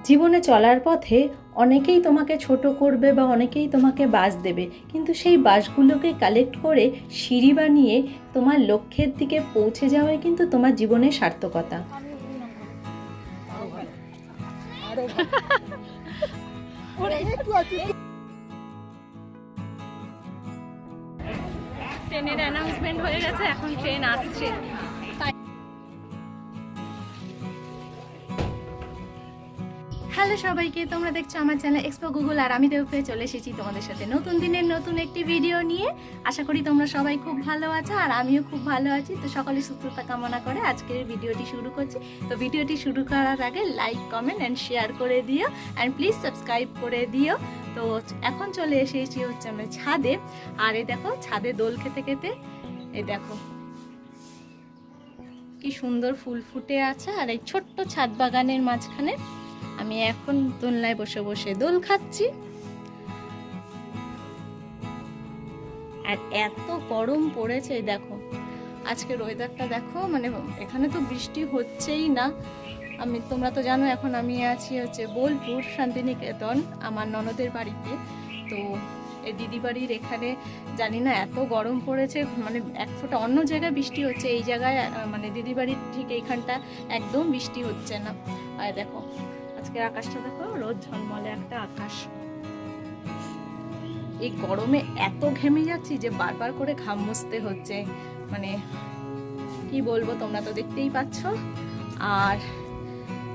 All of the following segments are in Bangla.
জীবনে চলার পথে অনেকেই তোমাকে ছোট করবে বা অনেকেই তোমাকে বাস দেবে, কিন্তু সেই বাসগুলোকে কালেক্ট করে সিঁড়ি বানিয়ে তোমার লক্ষ্যের দিকে পৌঁছে যাওয়াই কিন্তু তোমার জীবনের সার্থকতা। ট্রেনের অ্যানাউন্সমেন্ট হয়ে গেছে, এখন ট্রেন আসছে। হ্যালো সবাইকে, তোমরা দেখছো আমার চ্যানেল এক্সপো গুগল, আর আমি দেবপ্রিয়া চলে এসেছি তোমাদের সাথে নতুন দিনের নতুন একটি ভিডিও নিয়ে। আশা করি তোমরা সবাই খুব ভালো আছো, আর আমিও খুব ভালো আছি। তো সকলের সুস্থতা কামনা করে আজকের ভিডিওটি শুরু করছি। তো ভিডিওটি শুরু করার আগে লাইক, কমেন্ট অ্যান্ড শেয়ার করে দিও, অ্যান্ড প্লিজ সাবস্ক্রাইব করে দিও। তো এখন চলে এসেছি হচ্ছে আমরা ছাদে, আর এই দেখো ছাদে দোল খেতে খেতে এই দেখো কি সুন্দর ফুল ফুটে আছে। আর এই ছোট্ট ছাদ বাগানের মাঝখানে আমি এখন দোলনায় বসে বসে দোল খাচ্ছি। আর এত গরম পড়েছে দেখো, আজকের ওয়েদারটা দেখো, মানে এখানে তো বৃষ্টি হচ্ছেই না। তোমরা তো জানো এখন আমি আছি হচ্ছে বোলপুর শান্তিনিকেতন আমার ননদের বাড়িতে। তো এই দিদি বাড়ির এখানে জানি না এত গরম পড়েছে, মানে এক ফোঁটা অন্য জায়গায় বৃষ্টি হচ্ছে, এই জায়গায় মানে দিদি বাড়ির ঠিক এইখানটা একদম বৃষ্টি হচ্ছে না। আর দেখো আজকের আকাশটা দেখো, রোদ ঝলমলে একটা আকাশ। এই গরমে এত ঘেমে যাচ্ছি যে বারবার করে ঘাম মুছতে হচ্ছে, মানে কি বলবো, তোমরা তো দেখতেই পাচ্ছ। আর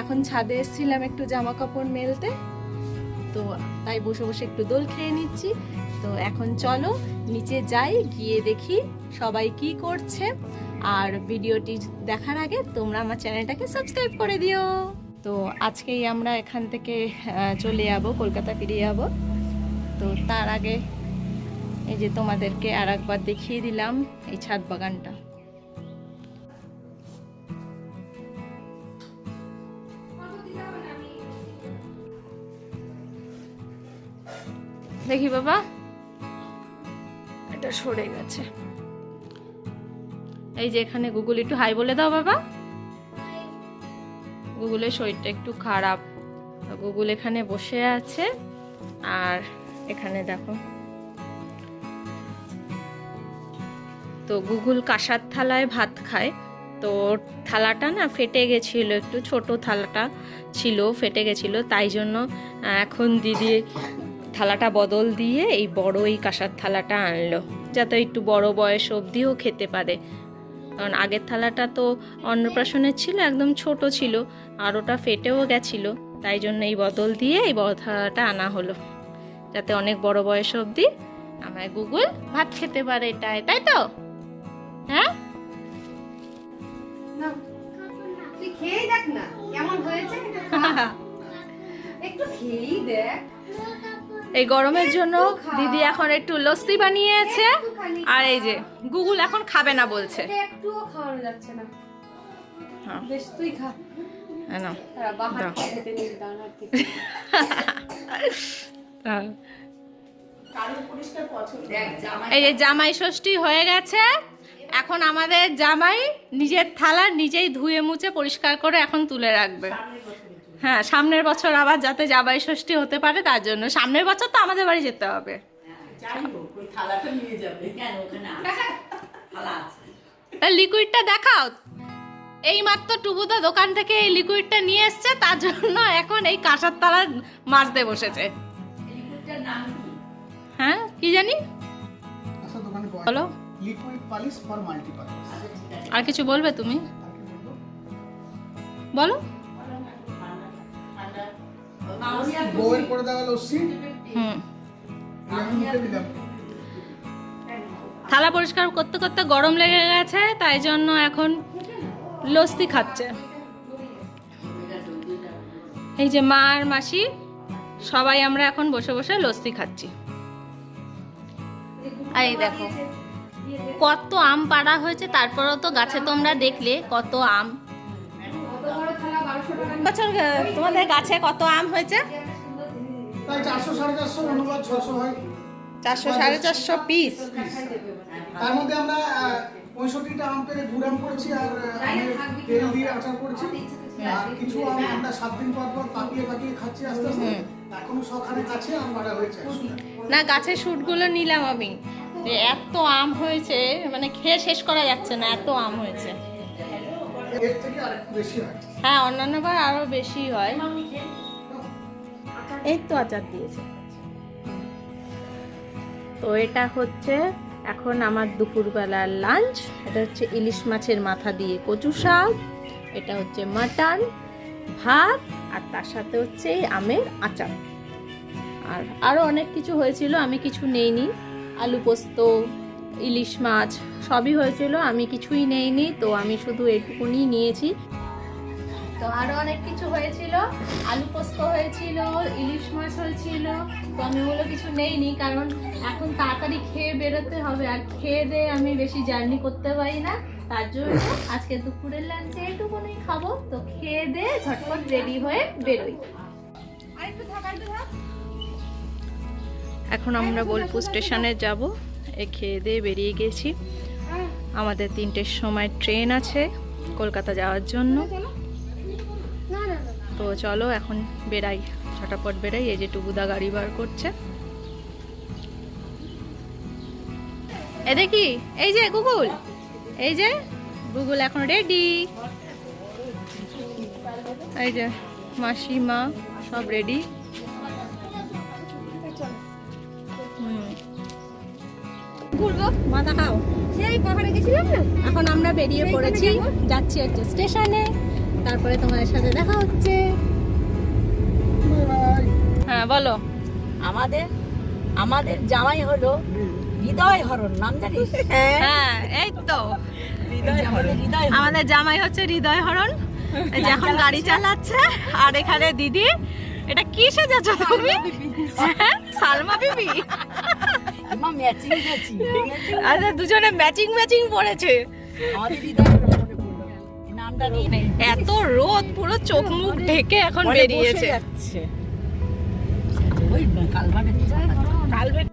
এখন ছাদে এসেছিলাম একটু জামা কাপড় মেলতে, তো তাই বসে বসে একটু দোল খেয়ে নিচ্ছি। তো এখন চলো নিচে যাই, গিয়ে দেখি সবাই কি করছে। আর ভিডিওটি দেখার আগে তোমরা আমার চ্যানেলটাকে সাবস্ক্রাইব করে দিও। তো আজকেই আমরা এখান থেকে চলে যাবো, কলকাতা ফিরে যাব। তো তার আগে এই যে তোমাদেরকে আর একবার দেখিয়ে দিলাম এই ছাদ বাগানটা। দেখি বাবা, এটা সরে গেছে। এই যে এখানে গুগল, একটু হাই বলে দাও বাবা। গুগলের শরীরটা একটু খারাপ, গুগল এখানে বসে আছে। আর এখানে দেখো, তো গুগল কাঁসার থালায় ভাত খায়, তো থালাটা না ফেটে গেছিল, একটু ছোট থালাটা ছিল, ফেটে গেছিল, তাই জন্য এখন দিদি থালাটা বদল দিয়ে এই বড় এই কাঁসার থালাটা আনলো, যাতে একটু বড় বয়স অবধিও খেতে পারে। কারণ আগের থালাটা তো অন্নপ্রাশনের ছিল, একদম ছোট ছিল, আর ওটা ফেটেও গেছিলো, তাই জন্য এই বদল দিয়ে এই বড় থালাটা আনা হলো, যাতে অনেক বড় বয়স অবধি আমার গুগল ভাত খেতে পারে এটাই, তাই তো? হ্যাঁ, তুই খেয়ে দেখ না কেমন হয়েছে, একটু খেয়েই দেখ। এই গরমের জন্য দিদি এখন একটু লস্যি বানিয়েছে, আর এই যে গুগল এখন খাবে না বলছে। একটুও খাওয়ানো যাচ্ছে না। হ্যাঁ, বেশ তুই খা। না বাহার খেতে নিস ডানার থেকে। এই যে জামাই ষষ্ঠী হয়ে গেছে, এখন আমাদের জামাই নিজের থালা নিজেই ধুয়ে মুছে পরিষ্কার করে এখন তুলে রাখবে। হ্যাঁ, সামনের বছর আবার যাতে জামাই ষষ্ঠী হতে পারে, তার জন্য সামনের বছর তো আমাদের বাড়ি যেতে হবে। লিকুইডটা দেখাও, এই মাত্র টুবুদা দোকান থেকে এই লিকুইডটা নিয়ে এসছে, তার জন্য এখন এই কাঁসার থালা মাজতে বসেছে। হ্যাঁ, কি জানি বলো, লিকুইড পলিশ ফর মাল্টিপারপাস। আর কিছু বলবে তুমি? বলো। বউয়ের করে দেওয়া লস্যি। আমি মুখে দিলাম। থালা পরিষ্কার করতে করতে গরম লেগে গেছে, তাই জন্য এখন লস্যি খাচ্ছে। এই যে মা আর মাসি সবাই আমরা এখন বসে বসে লস্যি খাচ্ছি। এই দেখো কত আম পাড়া হয়েছে, তারপরেও তো গাছে তোমরা দেখলে কত আম। বছর তোমাদের গাছে কত আম হয়েছে? প্রায় 400 450 অনুবাদ 600 হয়, 400 450 পিস। তার মধ্যে আমরা 65টা আম পেরে গুড় আম করেছি, আর আমের তেল দিয়ে আচার করেছি। আর কিছু আম আমরা 7 দিন পর পর পাকিয়ে পাকিয়ে খাচ্ছি আস্তে আস্তে। এখনো সখানে কাছে আম বাড়া হয়েছে 100 টা। না, গাছের শুটগুলো নিলাম আমি, যে এত আম হয়েছে মানে খেয়ে শেষ করা যাচ্ছে না, এত আম হয়েছে। এর থেকে আরেকটু বেশি হয়। হ্যাঁ, অন্যান্যবার আরো বেশি হয়। এই তো আচার দিয়েছে। তো এটা হচ্ছে এখন আমার দুপুরবেলার লাঞ্চ। এটা হচ্ছে ইলিশ মাছের মাথা দিয়ে কচু শাক, এটা হচ্ছে মাটন, ভাত, আর তার সাথে হচ্ছে এই আমের আচার। আর আরও অনেক কিছু হয়েছিল, আমি কিছু নেইনি। আলু পোস্ত, ইলিশ মাছ সবই হয়েছিল, আমি কিছুই নেইনি। তো আমি শুধু এটুকুনি নিয়েছি। তো আরো অনেক কিছু হয়েছিল, আলু পোস্ত হয়েছিল, ইলিশ মাছ হয়েছিল। তো আমি ওগুলো কিছু নেইনি, কারণ এখন তাড়াতাড়ি খেয়ে বেরোতে হবে, আর খেয়ে দিয়ে আমি বেশি জার্নি করতে পারি না। তার জন্য আজকে দুপুরের লাঞ্চে এইটুকুনি খাবো। তো খেয়ে দিয়ে ঝটপট রেডি হয়ে বেরোই। এখন আমরা বোলপুর স্টেশনে যাব। খেয়ে দিয়ে বেরিয়ে গেছি। আমাদের 3টের সময় ট্রেন আছে কলকাতা যাওয়ার জন্য। তো চলো এখন বেরাই, ঝটাপট বেরাই। এই যে টুবুদা গাড়ি বার করছে। এ দেখি, এই যে গুগল, এই যে গুগল এখন রেডি। এই যে মাসিমা সব রেডি। মাথা খাও, সেই পাহাড়ে গেছিলাম না, এখন আমরা বেরিয়ে পড়েছি, যাচ্ছি হচ্ছে স্টেশনে। তারপরে তোমাদের সাথে দেখা হচ্ছে। হ্যাঁ বলো। আমাদের জামাই হলো হৃদয় হরণ, নাম জানিস? হ্যাঁ, এই তো আমাদের জামাই হচ্ছে হৃদয় হরণ। এই যে এখন গাড়ি চালাচ্ছে। আর এখানে দিদি, এটা কি সেজেছো তুমি? সালমা বিবি। ম্যাচিং আচ্ছা, দুজনে ম্যাচিং ম্যাচিং পড়েছে। আমাদের হৃদয় হরণ মনে পড়লো, নামটা দিয়ে নেই। এত রোদ, পুরো চোখ মুখ ঢেকে এখন বেরিয়েছে। যাচ্ছে ওই কালভার্টের কালভার্ট।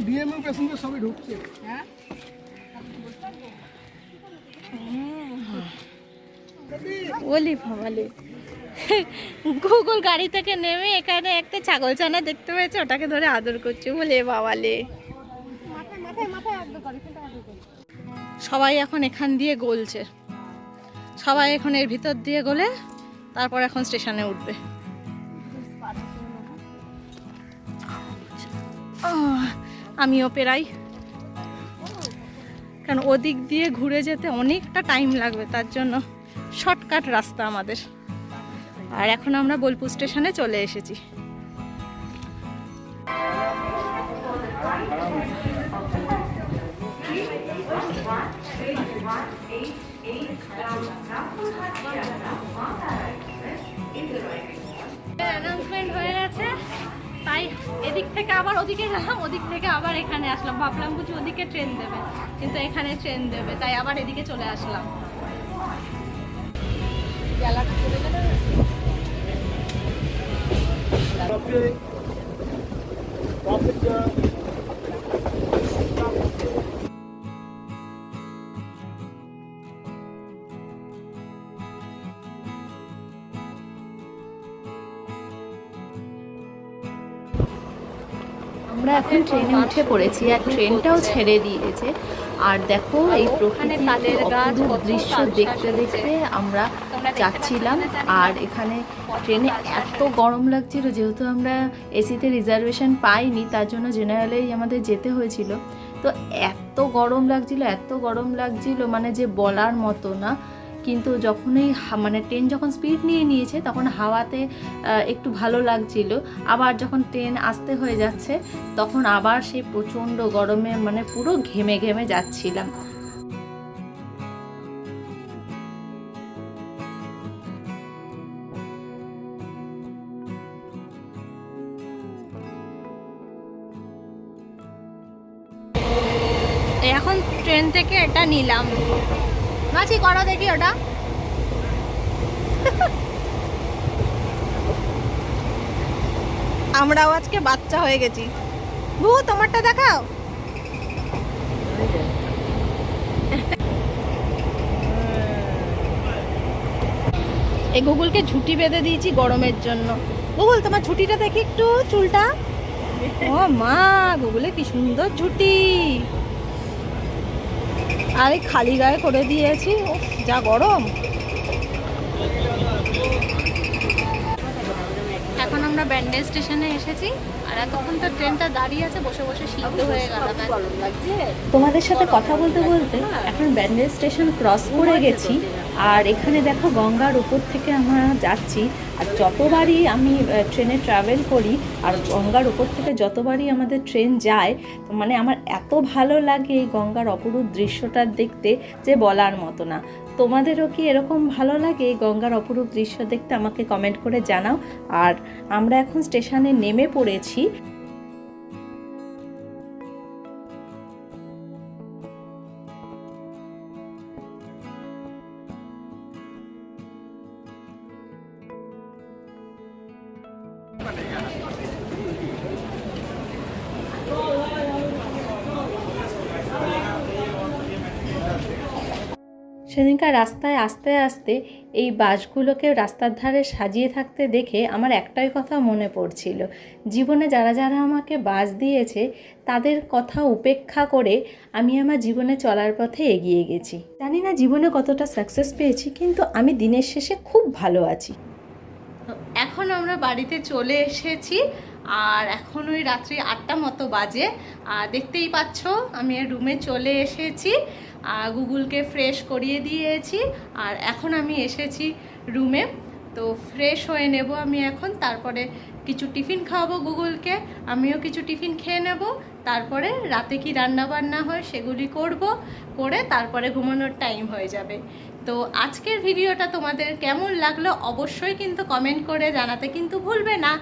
ডিএমএ প্যাসেঞ্জার সবই ঢুকছে। ওলি ভাবালে গুগল গাড়ি থেকে নেমে এখানে একটা ছাগল ছানা দেখতে পেয়েছে, ওটাকে ধরে আদর করছে। বলে বাবালে, সবাই এখন এখান দিয়ে গলছে। সবাই এখন এর ভিতর দিয়ে গলে তারপর এখন স্টেশনে উঠবে। আমিও পেরাই, কারণ ওদিক দিয়ে ঘুরে যেতে অনেকটা টাইম লাগবে, তার জন্য শর্টকাট রাস্তা আমাদের। আর এখন আমরা বোলপুর স্টেশনে চলে এসেছি। অ্যানাউন্সমেন্ট হয়ে গেছে, তাই এদিক থেকে আবার ওদিকে গেলাম, ওদিক থেকে আবার এখানে আসলাম। ভাবলাম বুঝি ওদিকে ট্রেন দেবে, কিন্তু এখানে ট্রেন দেবে, তাই আবার এদিকে চলে আসলাম। আমরা এখন ট্রেনে উঠে পড়েছি, আর ট্রেনটাও ছেড়ে দিয়েছে। আর দেখো এই প্রকৃতির তালের গাছ দৃশ্য দেখতে দেখতে আমরা যাচ্ছিলাম। আর এখানে ট্রেনে এত গরম লাগছিল, যেহেতু আমরা এসিতে রিজার্ভেশন পাইনি, তার জন্য জেনারেলেই আমাদের যেতে হয়েছিল। তো এত গরম লাগছিল মানে যে বলার মতো না। কিন্তু যখনই মানে ট্রেন যখন স্পিড নিয়ে নিয়েছে, তখন হাওয়াতে একটু ভালো লাগছিল। আবার যখন ট্রেন আস্তে হয়ে যাচ্ছে, তখন আবার সেই প্রচণ্ড গরমে মানে পুরো ঘেমে ঘেমে যাচ্ছিলাম। এখন ট্রেন থেকে এটা নিলাম, মাছি করো দেখি ওটা। আমরাও আজকে বাচ্চা হয়ে গেছি। গুগু তোমারটা দেখাও। এই গুগলকে ঝুঁটি বেঁধে দিয়েছি গরমের জন্য। গুগল তোমার ঝুঁটিটা দেখি একটু, চুলটা। ও মা, গুগলে কি সুন্দর ঝুঁটি। আরে খালি গায়ে করে দিয়েছি, ও যা গরম। এখন আমরা ব্যান্ডেল স্টেশনে এসেছি, আর এতক্ষণ তো ট্রেনটা দাঁড়িয়ে আছে, বসে বসে সিদ্ধ হয়ে গেল। গরম লাগছে। তোমাদের সাথে কথা বলতে বলতে এখন ব্যান্ডেল স্টেশন ক্রস করে গেছি। আর এখানে দেখো গঙ্গার উপর থেকে আমরা যাচ্ছি। আর যতবারই আমি ট্রেনে ট্রাভেল করি আর গঙ্গার উপর থেকে যতবারই আমাদের ট্রেন যায়, তো মানে আমার এত ভালো লাগে এই গঙ্গার অপরূপ দৃশ্যটা দেখতে যে বলার মতো না। তোমাদেরও কি এরকম ভালো লাগে এই গঙ্গার অপরূপ দৃশ্য দেখতে? আমাকে কমেন্ট করে জানাও। আর আমরা এখন স্টেশনে নেমে পড়েছি। সেদিনকার রাস্তায় আস্তে আস্তে এই বাসগুলোকে রাস্তার ধারে সাজিয়ে থাকতে দেখে আমার একটাই কথা মনে পড়ছিল, জীবনে যারা যারা আমাকে বাস দিয়েছে তাদের কথা উপেক্ষা করে আমি আমার জীবনে চলার পথে এগিয়ে গেছি। জানি না জীবনে কতটা সাকসেস পেয়েছি, কিন্তু আমি দিনের শেষে খুব ভালো আছি। এখন আমরা বাড়িতে চলে এসেছি, আর এখন ওই রাত্রি 8টা মতো বাজে। আর দেখতেই পাচ্ছ আমি রুমে চলে এসেছি, গুগলকে ফ্রেশ করিয়ে দিয়েছি। আর এখন আমি এসেছি রুমে, তো ফ্রেশ হয়ে নেব আমি এখন। তারপরে কিছু টিফিন খাওয়াবো গুগলকে, আমিও কিছু টিফিন খেয়ে নেব। তারপরে রাতে কি রান্না বান্না হয় সেগুলি করে তারপরে ঘুমানোর টাইম হয়ে যাবে। তো আজকের ভিডিওটা তোমাদের কেমন লাগলো অবশ্যই কিন্তু কমেন্ট করে জানাতে কিন্তু ভুলবে না।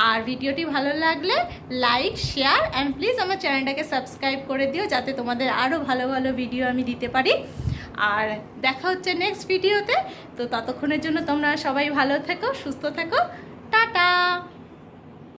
আর ভিডিওটি ভালো লাগলে লাইক, শেয়ার অ্যান্ড প্লিজ আমার চ্যানেলটাকে সাবস্ক্রাইব করে দিও, যাতে তোমাদের আরও ভালো ভালো ভিডিও আমি দিতে পারি। আর দেখা হচ্ছে নেক্সট ভিডিওতে। তো ততক্ষণের জন্য তোমরা সবাই ভালো থেকো, সুস্থ থেকো।